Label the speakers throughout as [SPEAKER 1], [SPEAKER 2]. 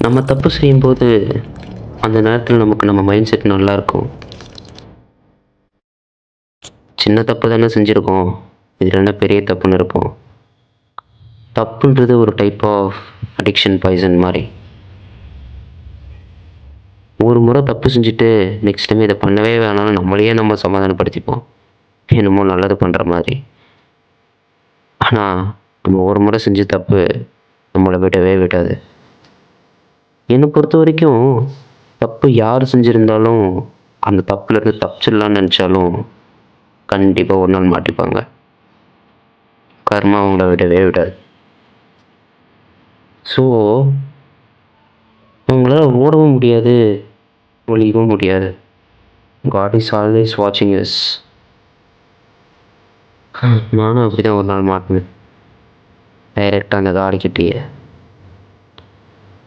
[SPEAKER 1] நம்ம தப்பு செய்யும்போது அந்த நேரத்தில் நமக்கு நம்ம மைண்ட் செட் நல்லாயிருக்கும். சின்ன தப்பு தானே செஞ்சுருக்கோம், இதில் என்ன பெரிய தப்புன்னு இருப்போம். தப்புன்றது ஒரு டைப் ஆஃப் அடிக்ஷன் பாய்சன் மாதிரி. ஒரு முறை தப்பு செஞ்சுட்டு நெக்ஸ்ட் டைம் இதை பண்ணவே வேணாம்னு நம்மளையே நம்ம சமாதானப்படுத்திப்போம், என்னமோ நல்லது பண்ணுற மாதிரி. ஆனால் நம்ம ஒரு முறை செஞ்ச தப்பு நம்மளை விடவே விடாது. என்னை பொறுத்த வரைக்கும் தப்பு யார் செஞ்சுருந்தாலும் அந்த தப்புலேருந்து தப்பிச்சிடலான்னு நினச்சாலும் கண்டிப்பாக ஒரு நாள் மாட்டிப்பாங்க. கர்மா அவங்கள விடவே விடாது. ஸோ அவங்களால ஓடவும் முடியாது, ஒழியவும் முடியாது. காட் இஸ் ஆல்வேஸ் வாட்சிங் அஸ். நானும் அப்படி தான் ஒரு நாள் மாட்டினேன், டைரெக்டாக அந்த காடிக்கிட்டேயே.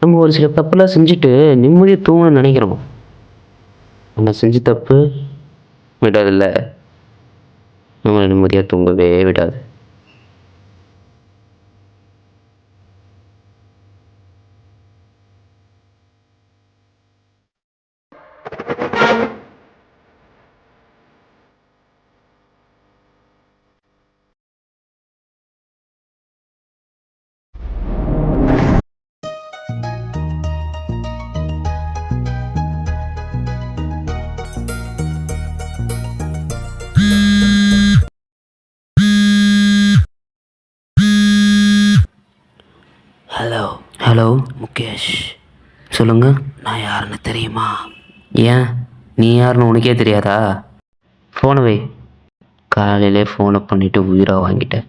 [SPEAKER 1] நம்ம ஒரு சில தப்பெல்லாம் செஞ்சுட்டு நிம்மதியாக தூங்கணும்னு நினைக்கிறோம், நம்ம செஞ்ச தப்பு விடாதில்ல, நம்மளை நிம்மதியாக தூங்கவே விடாது. ஹலோ முகேஷ், சொல்லுங்க. நான் யாருன்னு தெரியுமா? ஏன், நீ யாருன்னு உனக்கே தெரியாதா? ஃபோனை வை. காலையிலே ஃபோனை பண்ணிவிட்டு உயிராக வாங்கிட்டேன்.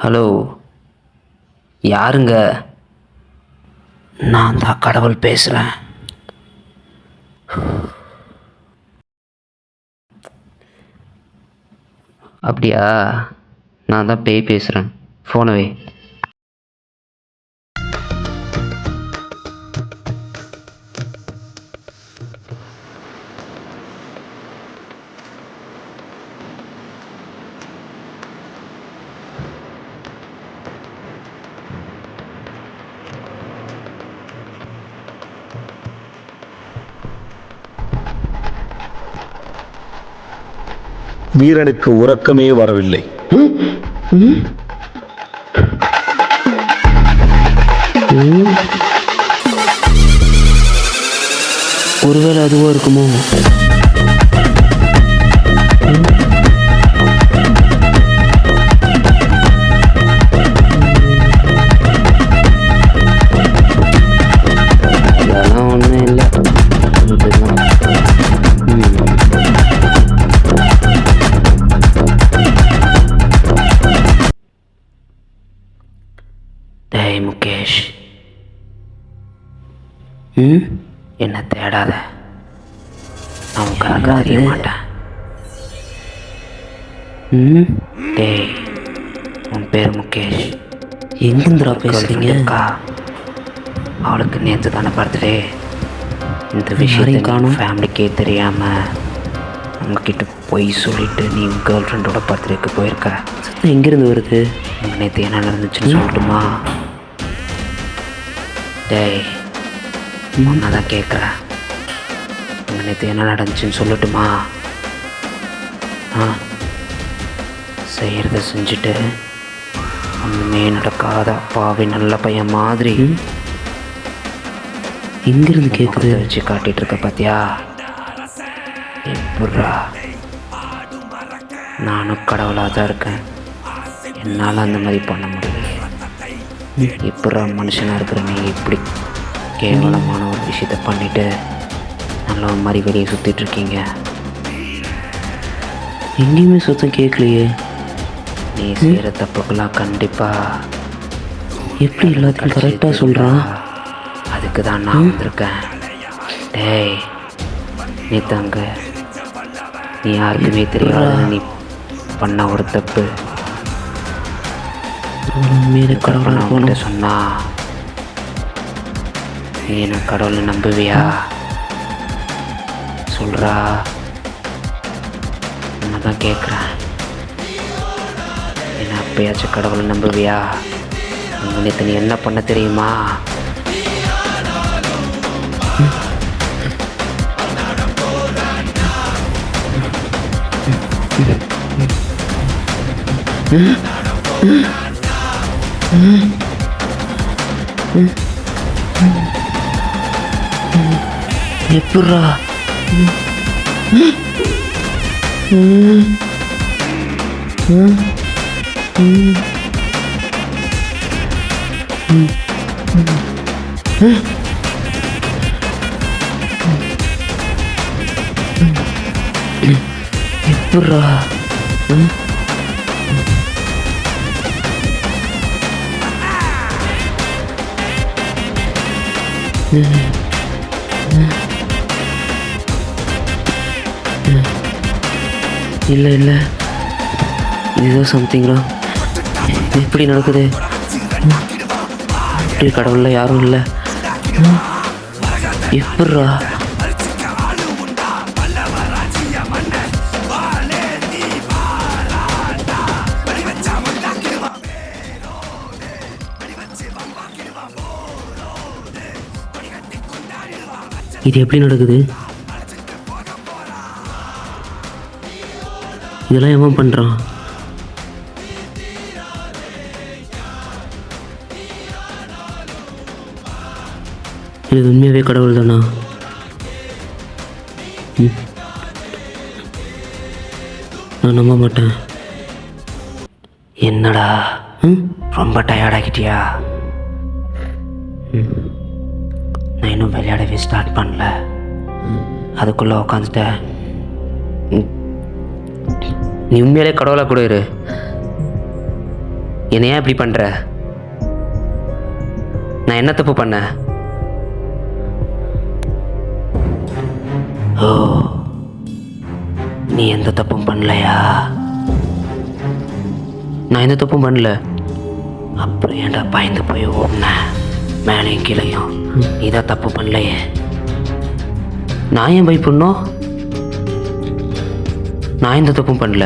[SPEAKER 1] ஹலோ, யாருங்க? நான் தான் கடவுள் பேசுகிறேன். அப்படியா, நான் தான் பேய் பேசுகிறேன். ஃபோனை வை.
[SPEAKER 2] வீரனுக்கு உறக்கமே வரவில்லை.
[SPEAKER 1] ஒருவேளை அதுவா இருக்குமோ? அதெல்லாம் ஒன்றும் இல்லை. டேய் முகேஷ், என்ன தேடாத, நான் உனக்காக அறிய மாட்டேன். டேய், உன் பேர் முகேஷ், எங்கேருந்துடா பேசுறீங்க? அவளுக்கு நேற்று தானே பர்த்டே. இந்த விஷயத்தை காணும் ஃபேமிலிக்கே தெரியாமல் உங்ககிட்ட போய் சொல்லிவிட்டு நீ உங்கள் கேர்ள் ஃப்ரெண்டோட பர்த்டேக்கு போயிருக்க. எங்கேருந்து வருது? நேற்று என்ன நடந்துச்சுன்னு சொல்லட்டுமா? டேய், ஒன்றா தான் கேட்குறேன், உங்கள் நேற்று என்ன நடந்துச்சுன்னு சொல்லட்டுமா? செய்கிறத செஞ்சுட்டு ஒன்றுமே நடக்காத அப்பாவி நல்ல பையன் மாதிரி எங்கிருந்து கேட்குது வச்சு காட்டிகிட்டு இருக்க பார்த்தியா? எப்பட்றா, நானும் கடவுளாக தான் இருக்கேன், என்னால் அந்த மாதிரி பண்ண முடியல. எப்பட்றா மனுஷனாக இருக்கிற நீ இப்படி கேவலமான ஒரு விஷயத்த பண்ணிவிட்டு நல்ல மாதிரி வெளியே சுற்றிட்டுருக்கீங்க? எங்கேயுமே சுத்தம் கேட்கலையே. நீ செய்கிற தப்புக்கெல்லாம் கண்டிப்பாக எப்படி எல்லாத்தையும் கரெக்டாக சொல்கிறான்? அதுக்கு தான் நான் வந்திருக்கேன். டேய், நேற்று அங்கே நீ யாருக்குமே தெரியாத நீ பண்ண ஒரு தப்பு
[SPEAKER 2] மீது கடவுளை
[SPEAKER 1] உன்கிட்ட சொன்னா நீ என்ன கடவுளை நம்புவியா? சொல்கிறா, நான் தான் கேட்குறேன். என்ன அப்பயாச்சும் கடவுளை நம்புவியா? நேற்று நீ என்ன பண்ண தெரியுமா?
[SPEAKER 2] எப்பட்றா? எப்பட்றா? இல்லை இல்லை, இதுதான் சம்திங்ரா. எப்படி நடக்குது? இப்படி கடவுளில் யாரும் இல்லை. எப்பட்றா? இது எப்படி நடக்குது? இதெல்லாம் எவன் பண்ணுறான்? இது உண்மையாகவே கடவுள் தானா? நான் நம்ப மாட்டேன்.
[SPEAKER 1] என்னடா ரொம்ப டயர்டாகிட்டியா? நான் இன்னும் விளையாடவே ஸ்டார்ட் பண்ணல, அதுக்குள்ளே உக்காந்துட்டேன்.
[SPEAKER 2] நீ உண்மையிலே கடவுளாக கூட இரு. என்னை ஏன் இப்படி பண்ணுற? நான் என்ன தப்பு பண்ணேன்?
[SPEAKER 1] ஓ, நீ எந்த தப்பும் பண்ணலையா?
[SPEAKER 2] நான் எந்த தப்பும் பண்ணல.
[SPEAKER 1] அப்புறம் ஏன்டா பயந்து போய் ஓடின மேலேயும் கீழையும்? நீ தான் தப்பு பண்ணலையே.
[SPEAKER 2] நான் ஏன் பயப்படணும்? நான் எந்த தப்பும் பண்ணல.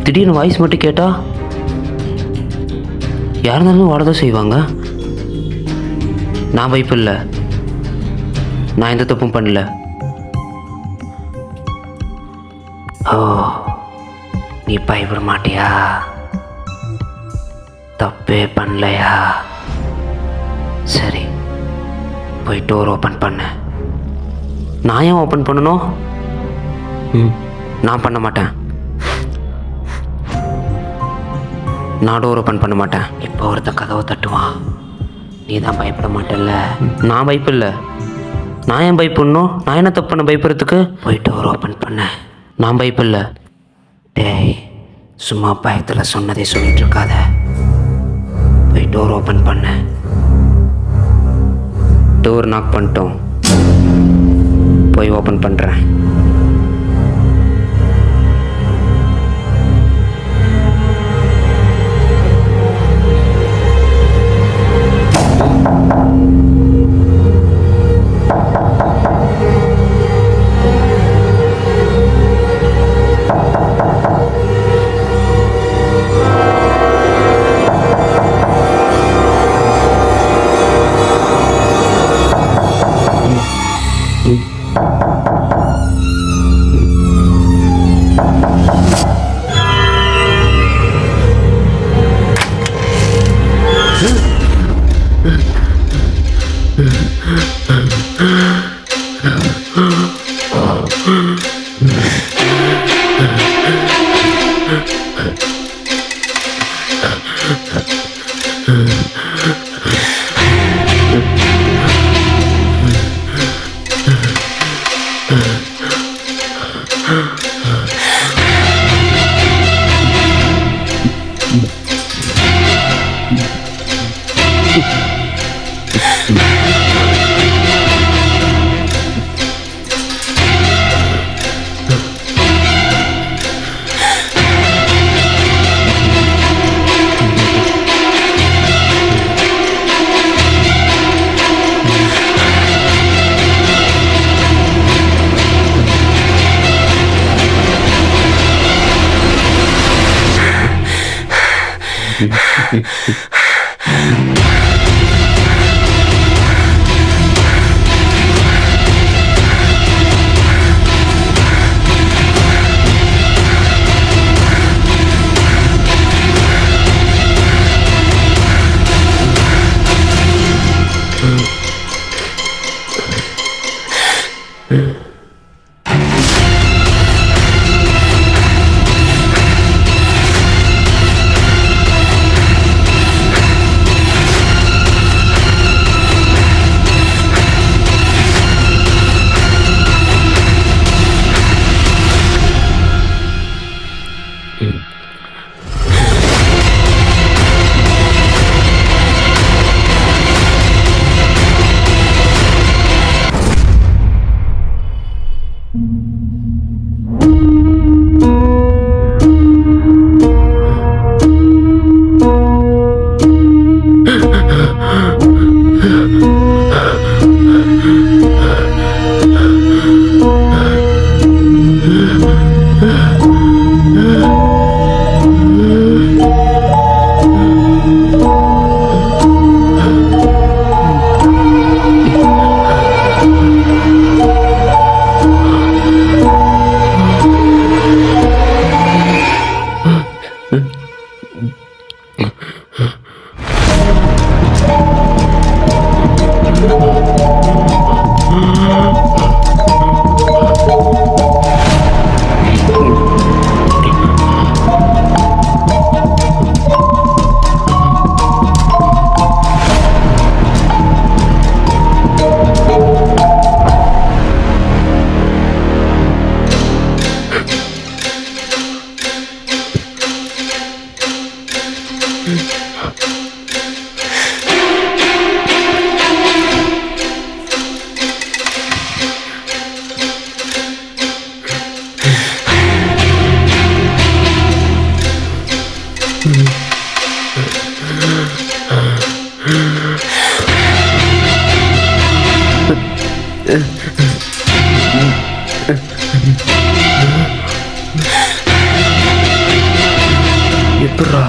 [SPEAKER 2] திடீர்னு வாய்ஸ் மட்டும் கேட்டா யார் இருந்தாலும் வாடதான் செய்வாங்க. நான் பயப்படல. நான் எந்த தப்பும் பண்ணல.
[SPEAKER 1] ஓ, நீ பயப்பட மாட்டியா? தப்பே பண்ணலையா? சரி, போய் டோர் ஓப்பன் பண்ண.
[SPEAKER 2] நான் ஏன் ஓப்பன் பண்ணணும்? நான் பண்ண மாட்டேன். நான் டோர் ஓப்பன் பண்ண மாட்டேன்.
[SPEAKER 1] இப்போ ஒருத்தன் கதவை தட்டுவான், நீ தான் பயப்பட மாட்டேல்ல?
[SPEAKER 2] நான் பயப்படல. நான் ஏன் பயப்படணும்? நான் என்ன தப்பு பண்ண பயப்படுறதுக்கு?
[SPEAKER 1] போய் டோர் ஓப்பன் பண்ண.
[SPEAKER 2] நான் பயப்படல.
[SPEAKER 1] டேய், சும்மா பயத்தில் சொன்னதே சொல்லிட்டு இருக்காத. போய் டோர் ஓப்பன் பண்ண.
[SPEAKER 2] டோர் நாக் பண்ணிட்டோம், போய் ஓப்பன் பண்ணுறேன். எப்பட்றா?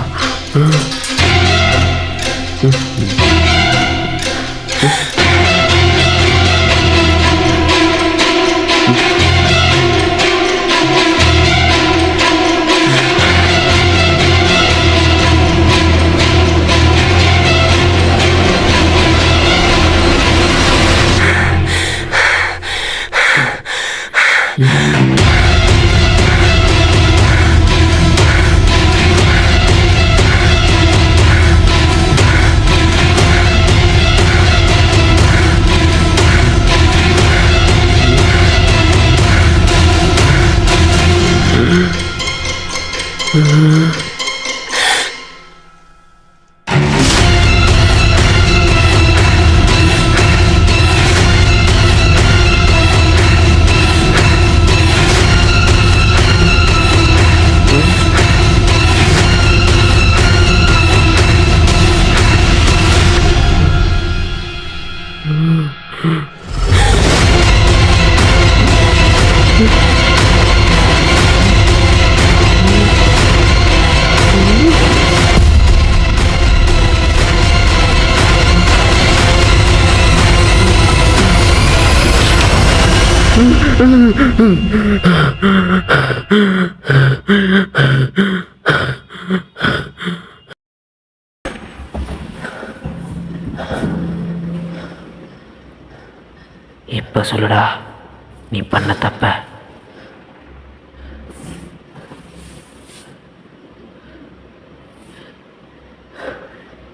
[SPEAKER 1] இப்போ சொல்லுடா, நீ பண்ண தப்ப.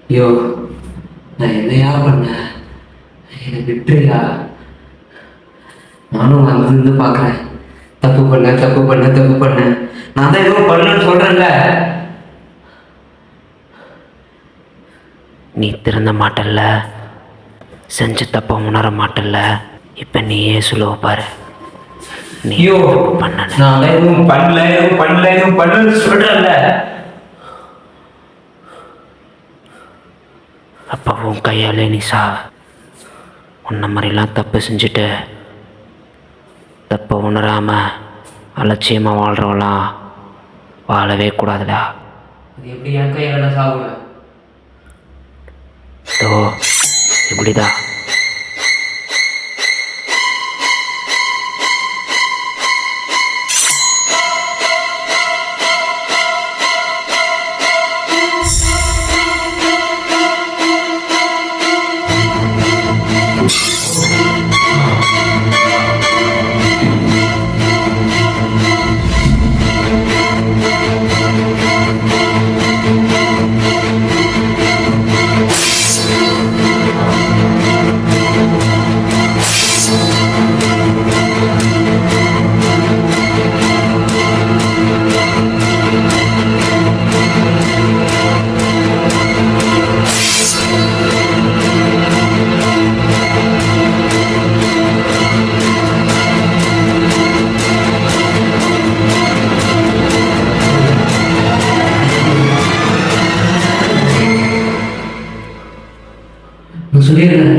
[SPEAKER 1] ஐயோ, நான் என்னையா பண்ணேன்? என்னை விட்டுறியா? நானும் வந்து பார்க்குறேன். தப்பு பண்ணேன். நான் தான் எதுவும் பண்ணலன்னு சொல்கிறேன்ல. நீ திருந்த மாட்டல்ல, செஞ்ச தப்ப உணர மாட்டல்ல. இப்போ நீயே சொல்லுவ பாரு. நீ பண்ண நான் எதுவும் பண்ணலன்னு சொல்கிறேன்ல. அப்போ உன் கையாலே நீ சாவ. உன்ன மாதிரிலாம் தப்பு செஞ்சுட்டு தப்பை உணராமல் அலட்சியமாக வாழ்கிறவங்களாம் வாழவே கூடாதுடா. அது எப்படி என் கையால் சாகுவேன்? இதோ இப்படிதான்.
[SPEAKER 2] நான் சொல்லிடுறேன்,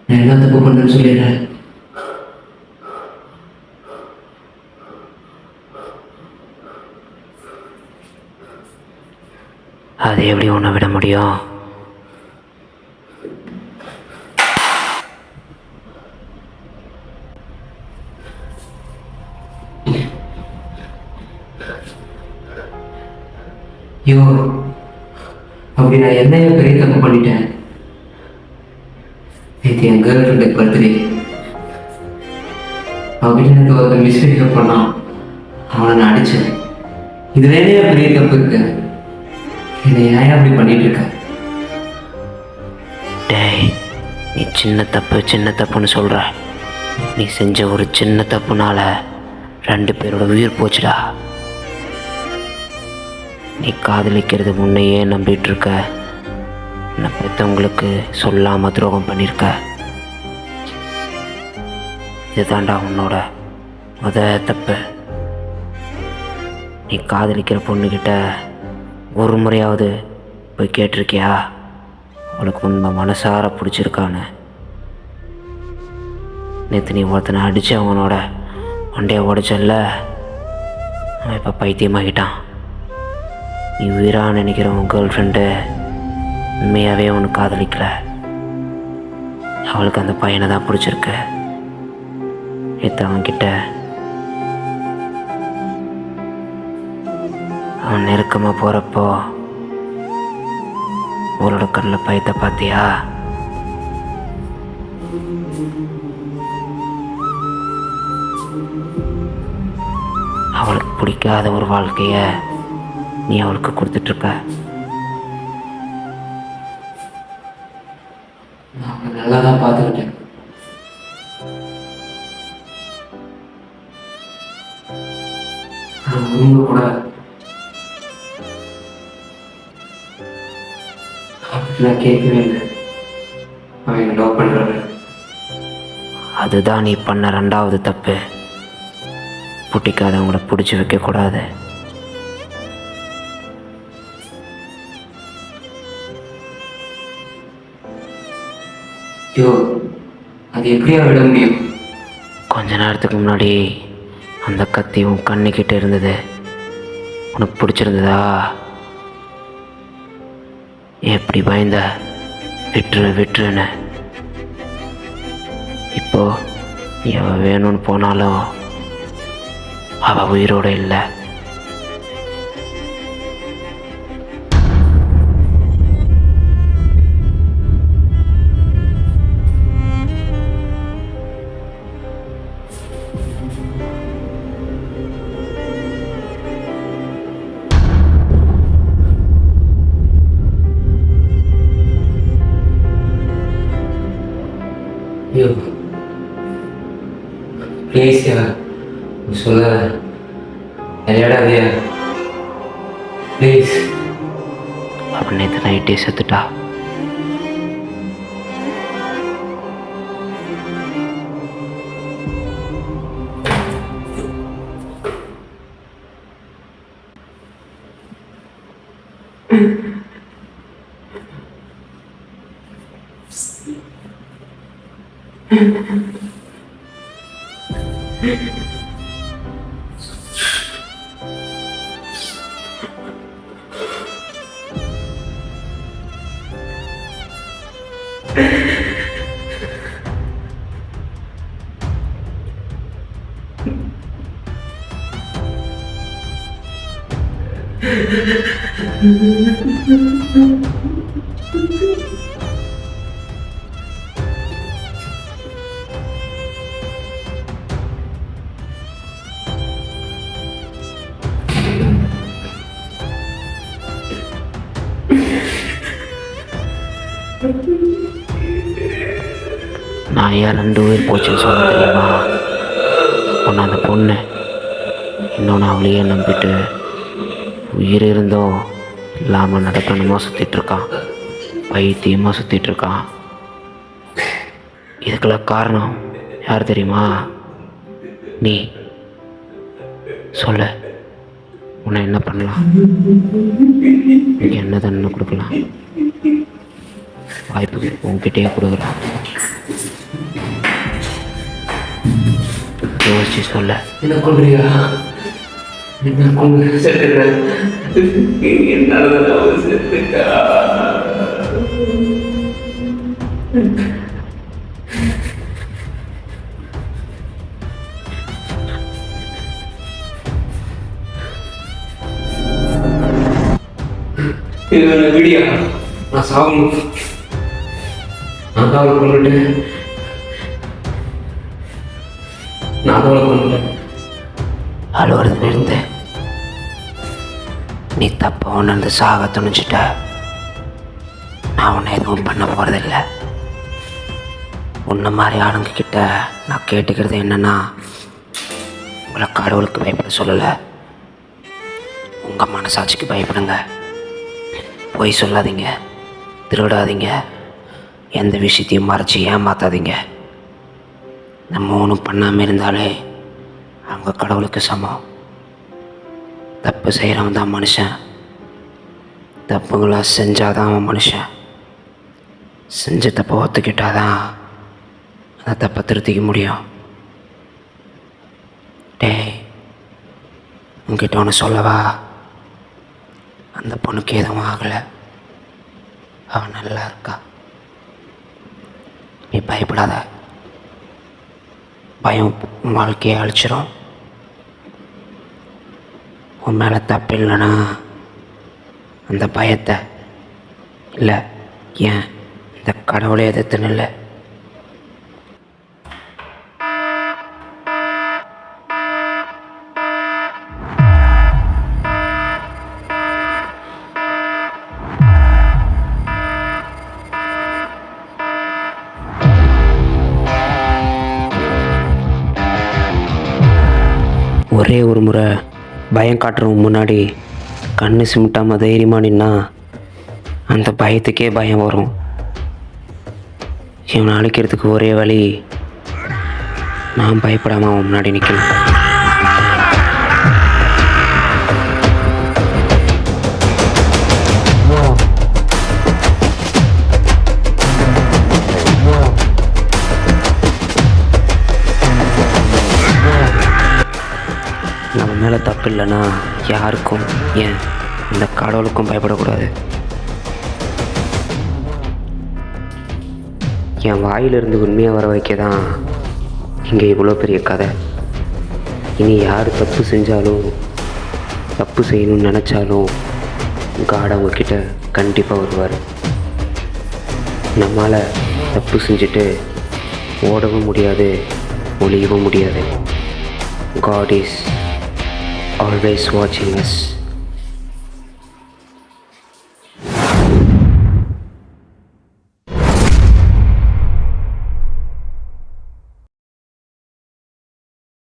[SPEAKER 2] நான் என்ன தப்பு பண்ணேன்னு சொல்லிடுறேன்.
[SPEAKER 1] அது எப்படி உன்னை விட முடியும்?
[SPEAKER 2] ஐயோ, அப்படி நான் என்னைய பெரிய தப்பு பண்ணிட்டேன். நேற்று என் கேர்ள் ஃப்ரெண்டுக்கு பர்த்டே. அவகிட்ட எனக்கு ஒரு மிஸ்பிஹேவ் பண்ணான். அவனை நான் அடித்தேன். இது என்னைய பெரிய தப்பு இருக்கு. என்னை ஏன் அப்படி பண்ணிட்டு இருக்க?
[SPEAKER 1] டேய், நீ சின்ன தப்புன்னு சொல்கிற. நீ செஞ்ச ஒரு சின்ன தப்புனால 2 பேரோட உயிர் போச்சுடா. நீ காதலிக்கிறது முன்னையே நம்பிட்டு இருக்க. நான் பெற்றவங்களுக்கு சொல்லாமல் துரோகம் பண்ணியிருக்க. இதுதாண்டா உன்னோட தப்பு. நீ காதலிக்கிற பொண்ணுக்கிட்ட ஒரு முறையாவது போய் கேட்டிருக்கியா அவளுக்கு உண்மை மனசார பிடிச்சிருக்கான்னு? நேற்று நீ ஒருத்தனை அடித்து அவனோட வண்டியை உடைச்சல்ல, அவன் இப்போ பைத்தியமாகிட்டான். நீ உயிராக நினைக்கிற உன் கேர்ள் ஃப்ரெண்டு உண்மையாகவே உனக்கு காதலிக்கல. அவளுக்கு அந்த பையனை தான் பிடிச்சிருக்கு. நேற்று அவன்கிட்ட அவன் நெருக்கமாக போகிறப்போ அவளோட கண்ணில் பயத்தை பார்த்தியா? அவளுக்கு பிடிக்காத ஒரு வாழ்க்கையை நீ அவளுக்கு கொடுத்துட்ருக்க.
[SPEAKER 2] நான் நல்லா தான் பார்த்துக்கிட்டேன். அவங்க கூட நான் கேட்கவே இல்லை. அவங்க லவ் பண்ணுறாங்க.
[SPEAKER 1] அதுதான் நீ பண்ண 2வது தப்பு. பிடிக்காதவங்கள பிடிச்சி வைக்கக்கூடாது.
[SPEAKER 2] ஐயோ, அது எப்படியா விட முடியும்?
[SPEAKER 1] கொஞ்ச நேரத்துக்கு முன்னாடி அந்த கத்தி உன் கண்ணுக்கிட்ட இருந்தது. உனக்கு பிடிச்சிருந்ததா? எப்படி பயந்த விட்டுருன்னு. இப்போ நீ அவள் வேணும்னு போனாலும் அவள் உயிரோடு இல்லை.
[SPEAKER 2] ஐயோ, ப்ளீஸ்யா, சொல்ல விளையாடாதியா ப்ளீஸ்.
[SPEAKER 1] அப்படி நேற்று நைட்டே செத்துட்டா. நான் ஏன் 2 உயிர் போச்சுன்னு சொல்ல தெரியுமா? ஒன்று அந்த பொண்ணு, இன்னொன்று அவளையே நம்பிட்டு உயிர் இருந்தோ இல்லாமல் நடக்கணுமோ சுற்றிட்டுருக்கான், பைத்தியமாக சுற்றிட்டுருக்கான். இதுக்கெல்லாம் காரணம் யார் தெரியுமா? நீ சொல்ல. உன்னை என்ன பண்ணலாம்? இங்கே என்ன தண்டனை கொடுக்கலாம்? வாய்ப்பு உன்கிட்டயே கொடுக்குறான். யோசிச்சு சொல்ல.
[SPEAKER 2] என்ன கொள்றியா? என்ன கொண்டு செத்துக்கிறேன்? என்னாலதான் அவன் செத்துட்டா. இது விடியா? நான் சாகணும். நான் தான் அவளை கொண்டுட்டேன். நான் தான் அவளை கொண்டுட்டேன்.
[SPEAKER 1] அழுவுறது நிறுத்து. நீ தப்ப உணர்ந்து சாக துணிச்சிட்ட. நான் உன்னை எதுவும் பண்ண போகிறதில்ல. உன்ன மாதிரி ஆளுங்க கிட்ட நான் கேட்டுக்கிறது என்னன்னா, உங்களை கடவுளுக்கு பயப்பட சொல்லலை, உங்கள் மனசாட்சிக்கு பயப்படுங்க. பொய் சொல்லாதீங்க, திருடாதீங்க, எந்த விஷயத்தையும் மறைச்சி ஏமாத்தாதீங்க. நம்ம ஒன்றும் பண்ணாமல் இருந்தாலே அவங்க கடவுளுக்கு சமம். தப்பு செய்கிறவன் தான் மனுஷன். தப்புங்களாக செஞ்சாதான் அவன் மனுஷன். செஞ்ச தப்பை ஒத்துக்கிட்டாதான் அந்த தப்பை திருத்திக்க முடியும். டேய், உங்ககிட்ட ஒன்று சொல்லவா? அந்த பொண்ணுக்கு எதுவும் ஆகலை, அவன் நல்லா இருக்கா. நீ பயப்படாத. பயம் உன் வாழ்க்கையை அழிச்சிடும். உன் மேலே தப்பு இல்லைன்னா அந்த பயத்தை இல்லை, ஏன் இந்த கடவுளை எதிர்த்துன்னு இல்லை. ஒரே ஒரு முறை பயம் காட்டுறவங்க முன்னாடி கண்ணு சிமிட்டாமல் தைரியமாக நின்னா அந்த பயத்துக்கே பயம் வரும். இவனை அழிக்கிறதுக்கு ஒரே வழி, நான் பயப்படாமல் அவன் முன்னாடி நிற்கணும். நம்ம மேலே தப்பு இல்லைன்னா யாருக்கும், ஏன் இந்த கடவுளுக்கும் பயப்படக்கூடாது. என் வாயிலிருந்து உண்மையாக வர வைக்க தான் இங்கே இவ்வளோ பெரிய கதை. இனி யார் தப்பு செஞ்சாலும், தப்பு செய்யணும்னு நினச்சாலும் காட் அவங்கக்கிட்ட கண்டிப்பாக வருவார். நம்மளால் தப்பு செஞ்சுட்டு ஓடவும் முடியாது, ஒளியவும் முடியாது. God is always watching us.